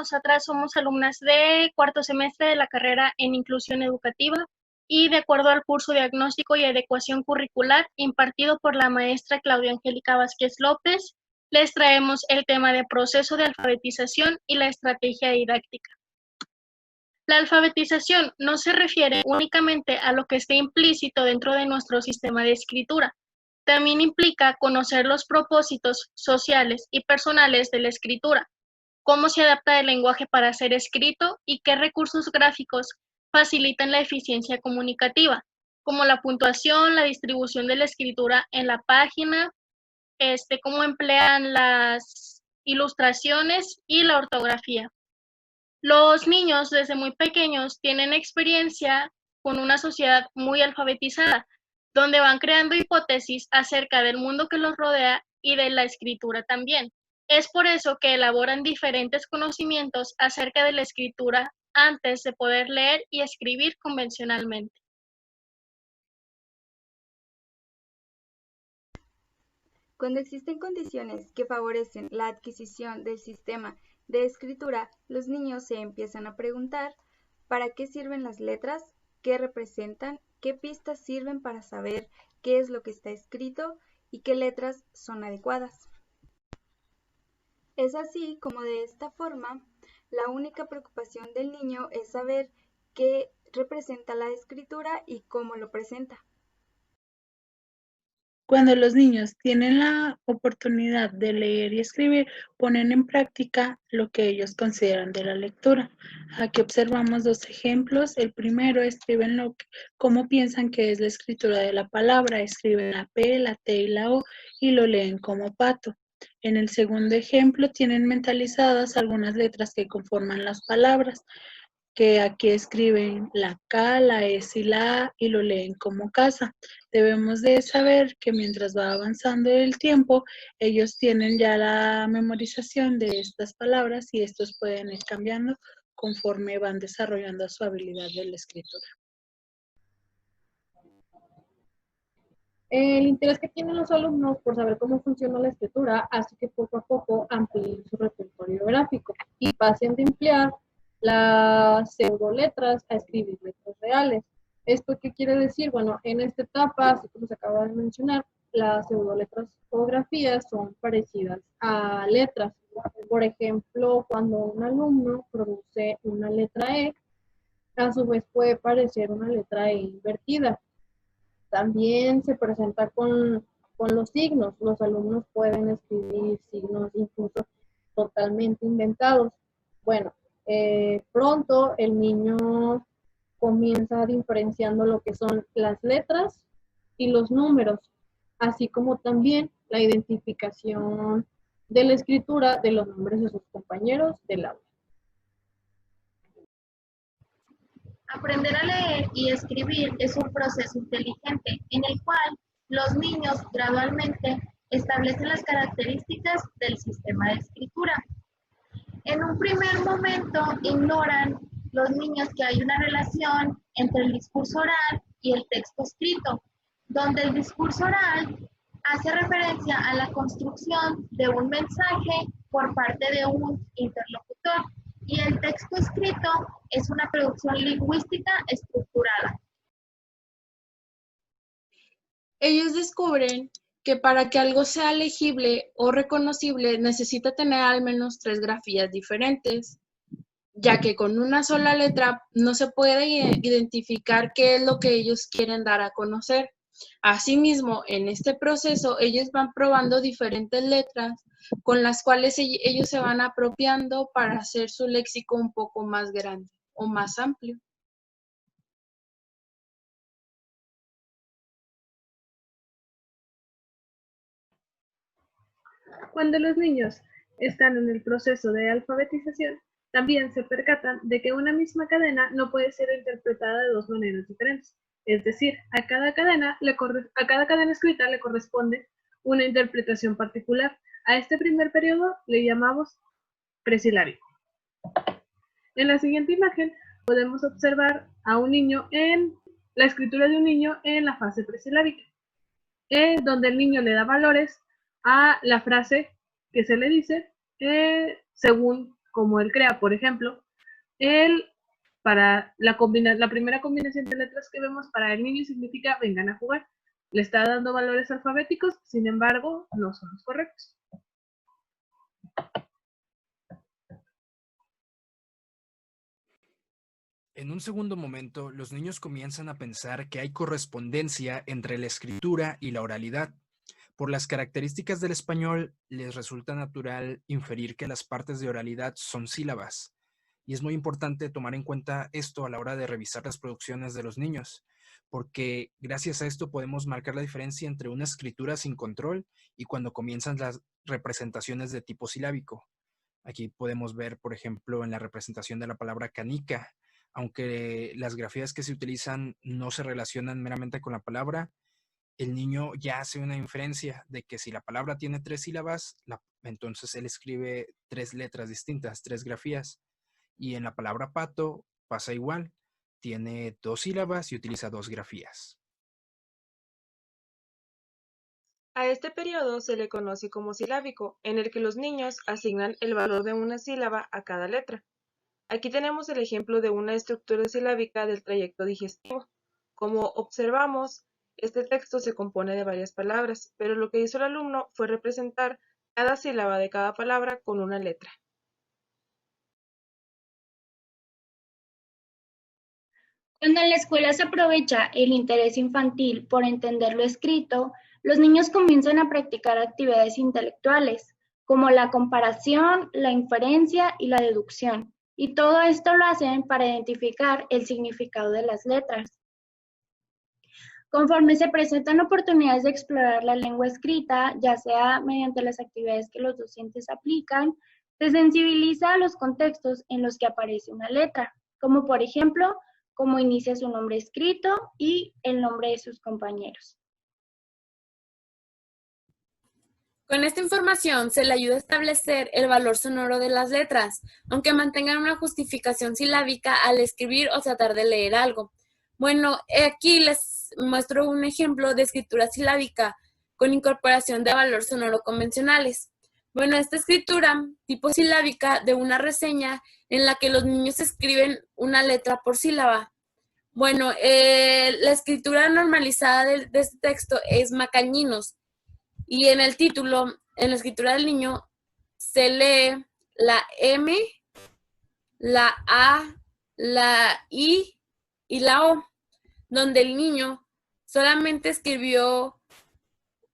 nosotras somos alumnas de cuarto semestre de la carrera en Inclusión Educativa y de acuerdo al curso Diagnóstico y Adecuación Curricular impartido por la maestra Claudia Angélica Vázquez López, les traemos el tema de proceso de alfabetización y la estrategia didáctica. La alfabetización no se refiere únicamente a lo que esté implícito dentro de nuestro sistema de escritura. También implica conocer los propósitos sociales y personales de la escritura, cómo se adapta el lenguaje para ser escrito y qué recursos gráficos facilitan la eficiencia comunicativa, como la puntuación, la distribución de la escritura en la página, cómo emplean las ilustraciones y la ortografía. Los niños desde muy pequeños tienen experiencia con una sociedad muy alfabetizada, donde van creando hipótesis acerca del mundo que los rodea y de la escritura también. Es por eso que elaboran diferentes conocimientos acerca de la escritura antes de poder leer y escribir convencionalmente. Cuando existen condiciones que favorecen la adquisición del sistema de escritura, los niños se empiezan a preguntar ¿para qué sirven las letras? ¿Qué representan? ¿Qué pistas sirven para saber qué es lo que está escrito y qué letras son adecuadas? Es así como de esta forma, la única preocupación del niño es saber qué representa la escritura y cómo lo presenta. Cuando los niños tienen la oportunidad de leer y escribir, ponen en práctica lo que ellos consideran de la lectura. Aquí observamos dos ejemplos. El primero, escriben cómo piensan que es la escritura de la palabra. Escriben la P, la T y la O y lo leen como pato. En el segundo ejemplo, tienen mentalizadas algunas letras que conforman las palabras, que aquí escriben la K, la S y la A y lo leen como casa. Debemos de saber que mientras va avanzando el tiempo, ellos tienen ya la memorización de estas palabras y estos pueden ir cambiando conforme van desarrollando su habilidad de la escritura. El interés que tienen los alumnos por saber cómo funciona la escritura hace que poco a poco amplíen su repertorio gráfico y pasen de emplear las pseudoletras a escribir letras reales. ¿Esto qué quiere decir? Bueno, en esta etapa, así como se acaba de mencionar, las pseudoletras o grafías son parecidas a letras. Por ejemplo, cuando un alumno produce una letra E, a su vez puede parecer una letra E invertida. También se presenta con los signos. Los alumnos pueden escribir signos incluso totalmente inventados. Bueno, pronto el niño comienza diferenciando lo que son las letras y los números, así como también la identificación de la escritura de los nombres de sus compañeros del aula. Aprender a leer y escribir es un proceso inteligente en el cual los niños gradualmente establecen las características del sistema de escritura. En un primer momento ignoran los niños que hay una relación entre el discurso oral y el texto escrito, donde el discurso oral hace referencia a la construcción de un mensaje por parte de un interlocutor y el texto escrito es una producción lingüística estructurada. Ellos descubren que para que algo sea legible o reconocible necesita tener al menos 3 grafías diferentes, ya que con una sola letra no se puede identificar qué es lo que ellos quieren dar a conocer. Asimismo, en este proceso, ellos van probando diferentes letras con las cuales ellos se van apropiando para hacer su léxico un poco más grande o más amplio. Cuando los niños están en el proceso de alfabetización, también se percatan de que una misma cadena no puede ser interpretada de dos maneras diferentes. Es decir, a cada cadena escrita le corresponde una interpretación particular. A este primer periodo le llamamos presilábico. En la siguiente imagen podemos observar a un niño en la escritura de un niño en la fase presilábica, donde el niño le da valores a la frase que se le dice según como el CREA, por ejemplo, para la primera combinación de letras que vemos para el niño significa vengan a jugar. Le está dando valores alfabéticos, sin embargo, no son los correctos. En un segundo momento, los niños comienzan a pensar que hay correspondencia entre la escritura y la oralidad. Por las características del español, les resulta natural inferir que las partes de oralidad son sílabas. Y es muy importante tomar en cuenta esto a la hora de revisar las producciones de los niños, porque gracias a esto podemos marcar la diferencia entre una escritura sin control y cuando comienzan las representaciones de tipo silábico. Aquí podemos ver, por ejemplo, en la representación de la palabra canica, aunque las grafías que se utilizan no se relacionan meramente con la palabra, el niño ya hace una inferencia de que si la palabra tiene 3 sílabas, entonces él escribe 3 letras distintas, 3 grafías. Y en la palabra pato pasa igual, tiene 2 sílabas y utiliza 2 grafías. A este periodo se le conoce como silábico, en el que los niños asignan el valor de una sílaba a cada letra. Aquí tenemos el ejemplo de una estructura silábica del trayecto digestivo. Como observamos, este texto se compone de varias palabras, pero lo que hizo el alumno fue representar cada sílaba de cada palabra con una letra. Cuando en la escuela se aprovecha el interés infantil por entender lo escrito, los niños comienzan a practicar actividades intelectuales, como la comparación, la inferencia y la deducción, y todo esto lo hacen para identificar el significado de las letras. Conforme se presentan oportunidades de explorar la lengua escrita, ya sea mediante las actividades que los docentes aplican, se sensibiliza a los contextos en los que aparece una letra, como por ejemplo, cómo inicia su nombre escrito y el nombre de sus compañeros. Con esta información se le ayuda a establecer el valor sonoro de las letras, aunque mantengan una justificación silábica al escribir o tratar de leer algo. Bueno, aquí les muestro un ejemplo de escritura silábica con incorporación de valor sonoro convencionales. Bueno, esta escritura tipo silábica de una reseña en la que los niños escriben una letra por sílaba. Bueno, la escritura normalizada de este texto es macañinos. Y en el título, en la escritura del niño, se lee la M, la A, la I y la O, donde el niño solamente escribió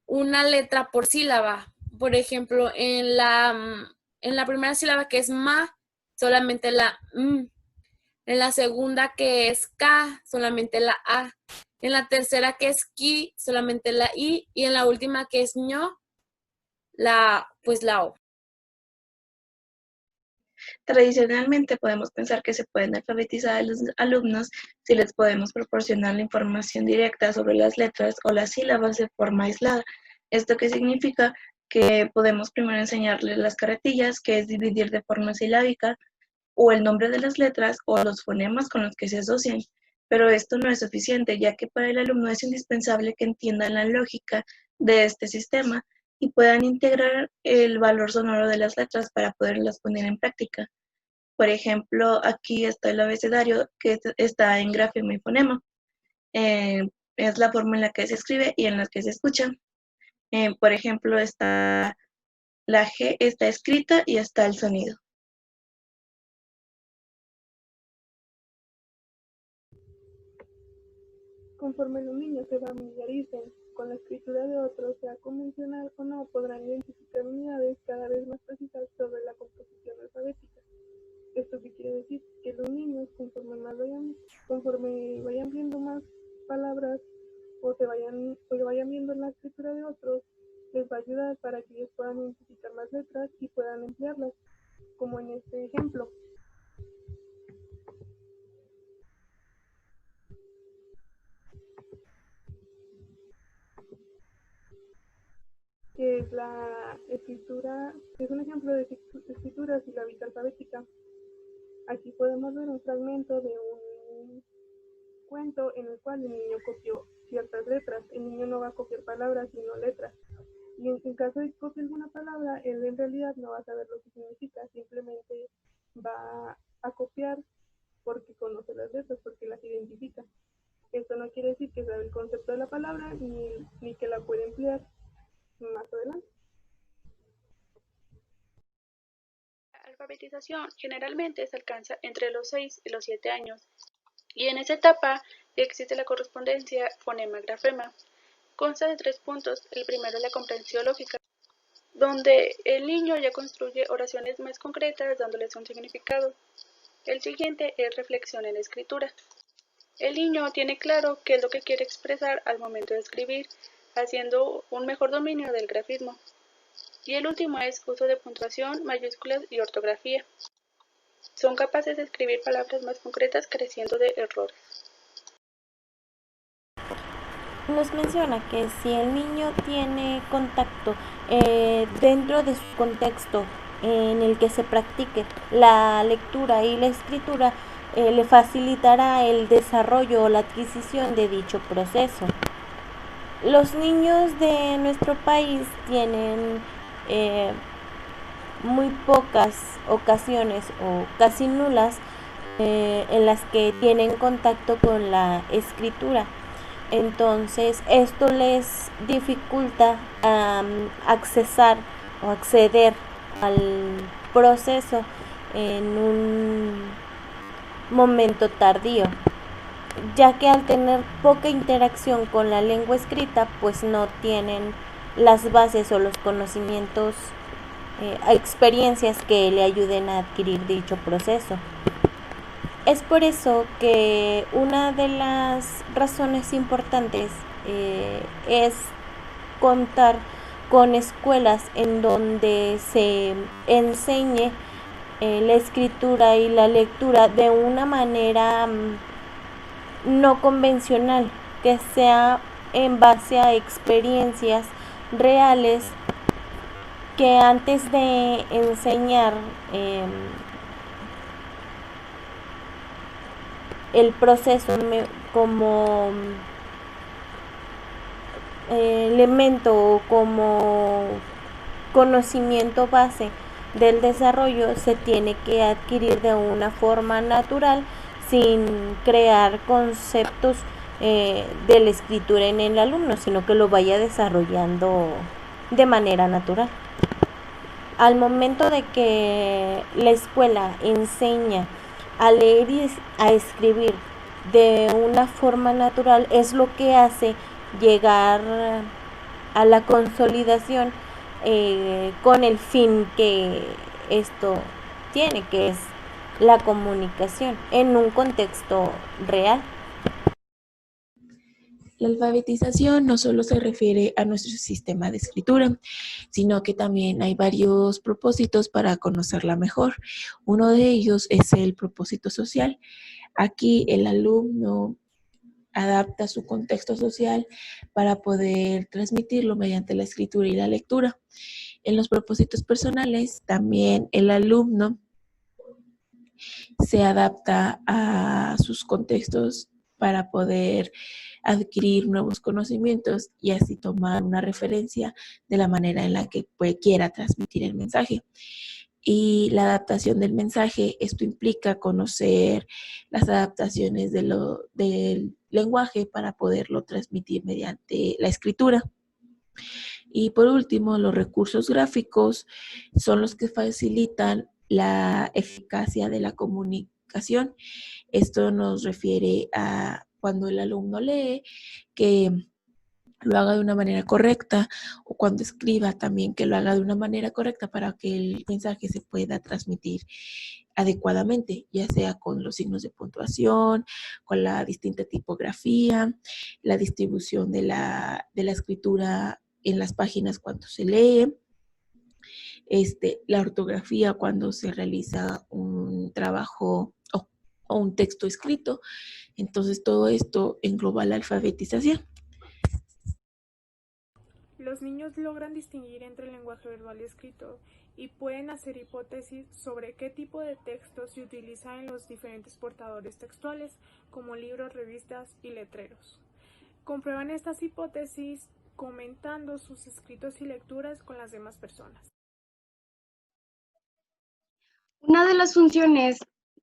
una letra por sílaba. Por ejemplo, en la primera sílaba, que es ma, solamente la M. En la segunda, que es K, solamente la A. En la tercera, que es Ki, solamente la I. Y en la última, que es ño, la O. Tradicionalmente podemos pensar que se pueden alfabetizar a los alumnos si les podemos proporcionar la información directa sobre las letras o las sílabas de forma aislada. ¿Esto qué significa? Que podemos primero enseñarles las carretillas, que es dividir de forma silábica, o el nombre de las letras o los fonemas con los que se asocian. Pero esto no es suficiente, ya que para el alumno es indispensable que entiendan la lógica de este sistema y puedan integrar el valor sonoro de las letras para poderlas poner en práctica. Por ejemplo, aquí está el abecedario que está en grafema y fonema. Es la forma en la que se escribe y en la que se escucha. Por ejemplo, está la G está escrita y está el sonido. Conforme los niños se familiaricen con la escritura de otros, sea convencional o no, podrán identificar unidades cada vez más precisas sobre la composición alfabética. ¿Esto qué quiere decir? Que los niños, conforme vayan viendo más palabras o vayan viendo la escritura de otros, les va a ayudar para que ellos puedan identificar las letras y puedan emplearlas, como en este ejemplo. Que es la escritura, es un ejemplo de escritura silábica alfabética. Aquí podemos ver un fragmento de un cuento en el cual el niño copió ciertas letras. El niño no va a copiar palabras, sino letras. Y en caso de que copie alguna palabra, él en realidad no va a saber lo que significa, simplemente va a copiar porque conoce las letras, porque las identifica. Esto no quiere decir que sabe el concepto de la palabra ni que la puede emplear más adelante. La alfabetización generalmente se alcanza entre los 6 y los 7 años, y en esa etapa existe la correspondencia fonema-grafema. Consta de 3 puntos. El primero es la comprensión lógica, donde el niño ya construye oraciones más concretas dándoles un significado. El siguiente es reflexión en la escritura. El niño tiene claro qué es lo que quiere expresar al momento de escribir, haciendo un mejor dominio del grafismo. Y el último es uso de puntuación, mayúsculas y ortografía. Son capaces de escribir palabras más concretas careciendo de errores. Nos menciona que si el niño tiene contacto dentro de su contexto en el que se practique la lectura y la escritura, le facilitará el desarrollo o la adquisición de dicho proceso. Los niños de nuestro país tienen muy pocas ocasiones o casi nulas en las que tienen contacto con la escritura. Entonces esto les dificulta accesar o acceder al proceso en un momento tardío, ya que al tener poca interacción con la lengua escrita, pues no tienen las bases o los conocimientos, experiencias que le ayuden a adquirir dicho proceso. Es por eso que una de las razones importantes es contar con escuelas en donde se enseñe la escritura y la lectura de una manera no convencional, que sea en base a experiencias reales, que antes de enseñar el proceso como elemento o como conocimiento base del desarrollo, se tiene que adquirir de una forma natural sin crear conceptos de la escritura en el alumno, sino que lo vaya desarrollando de manera natural. Al momento de que la escuela enseña a leer y a escribir de una forma natural, es lo que hace llegar a la consolidación con el fin que esto tiene, que es la comunicación en un contexto real. La alfabetización no solo se refiere a nuestro sistema de escritura, sino que también hay varios propósitos para conocerla mejor. Uno de ellos es el propósito social. Aquí el alumno adapta su contexto social para poder transmitirlo mediante la escritura y la lectura. En los propósitos personales, también el alumno se adapta a sus contextos para poder adquirir nuevos conocimientos y así tomar una referencia de la manera en la que quiera transmitir el mensaje. Y la adaptación del mensaje, esto implica conocer las adaptaciones del lenguaje para poderlo transmitir mediante la escritura. Y por último, los recursos gráficos son los que facilitan la eficacia de la comunicación. Esto nos refiere a cuando el alumno lee, que lo haga de una manera correcta, o cuando escriba también que lo haga de una manera correcta para que el mensaje se pueda transmitir adecuadamente, ya sea con los signos de puntuación, con la distinta tipografía, la distribución de la escritura en las páginas cuando se lee, la ortografía cuando se realiza un trabajo o un texto escrito. Entonces todo esto engloba la alfabetización. Los niños logran distinguir entre el lenguaje verbal y escrito y pueden hacer hipótesis sobre qué tipo de texto se utiliza en los diferentes portadores textuales, como libros, revistas y letreros. Comprueban estas hipótesis comentando sus escritos y lecturas con las demás personas. Una de las funciones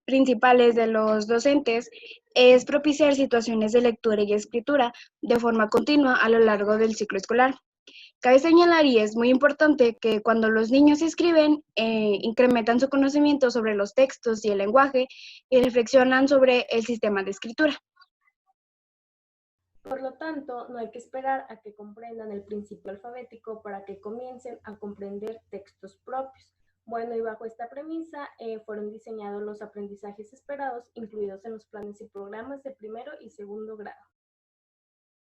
principales de los docentes es propiciar situaciones de lectura y escritura de forma continua a lo largo del ciclo escolar. Cabe señalar, y es muy importante, que cuando los niños escriben, incrementan su conocimiento sobre los textos y el lenguaje y reflexionan sobre el sistema de escritura. Por lo tanto, no hay que esperar a que comprendan el principio alfabético para que comiencen a comprender textos propios. Bueno, y bajo esta premisa fueron diseñados los aprendizajes esperados incluidos en los planes y programas de primero y segundo grado.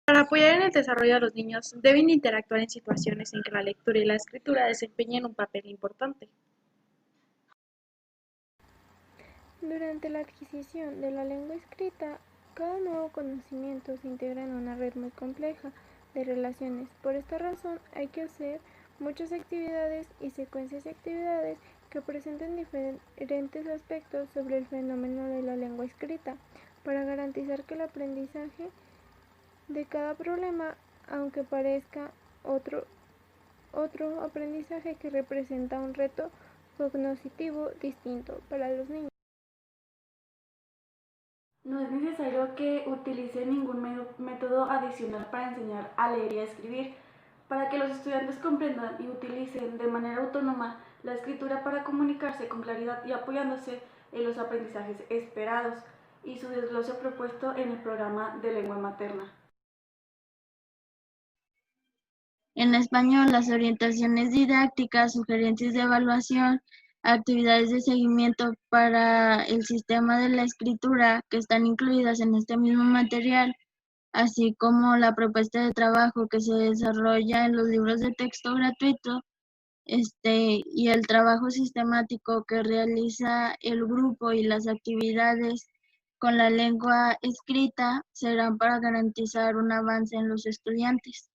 Para apoyar en el desarrollo de los niños, deben interactuar en situaciones en que la lectura y la escritura desempeñen un papel importante. Durante la adquisición de la lengua escrita, cada nuevo conocimiento se integra en una red muy compleja de relaciones. Por esta razón, hay que hacer muchas actividades y secuencias de actividades que presenten diferentes aspectos sobre el fenómeno de la lengua escrita, para garantizar que el aprendizaje de cada problema, aunque parezca otro aprendizaje que representa un reto cognitivo distinto para los niños. No es necesario que utilicen ningún método adicional para enseñar a leer y a escribir, para que los estudiantes comprendan y utilicen de manera autónoma la escritura para comunicarse con claridad y apoyándose en los aprendizajes esperados y su desglose propuesto en el programa de lengua materna. En español, las orientaciones didácticas, sugerencias de evaluación, actividades de seguimiento para el sistema de la escritura que están incluidas en este mismo material, así como la propuesta de trabajo que se desarrolla en los libros de texto gratuito, y el trabajo sistemático que realiza el grupo y las actividades con la lengua escrita serán para garantizar un avance en los estudiantes.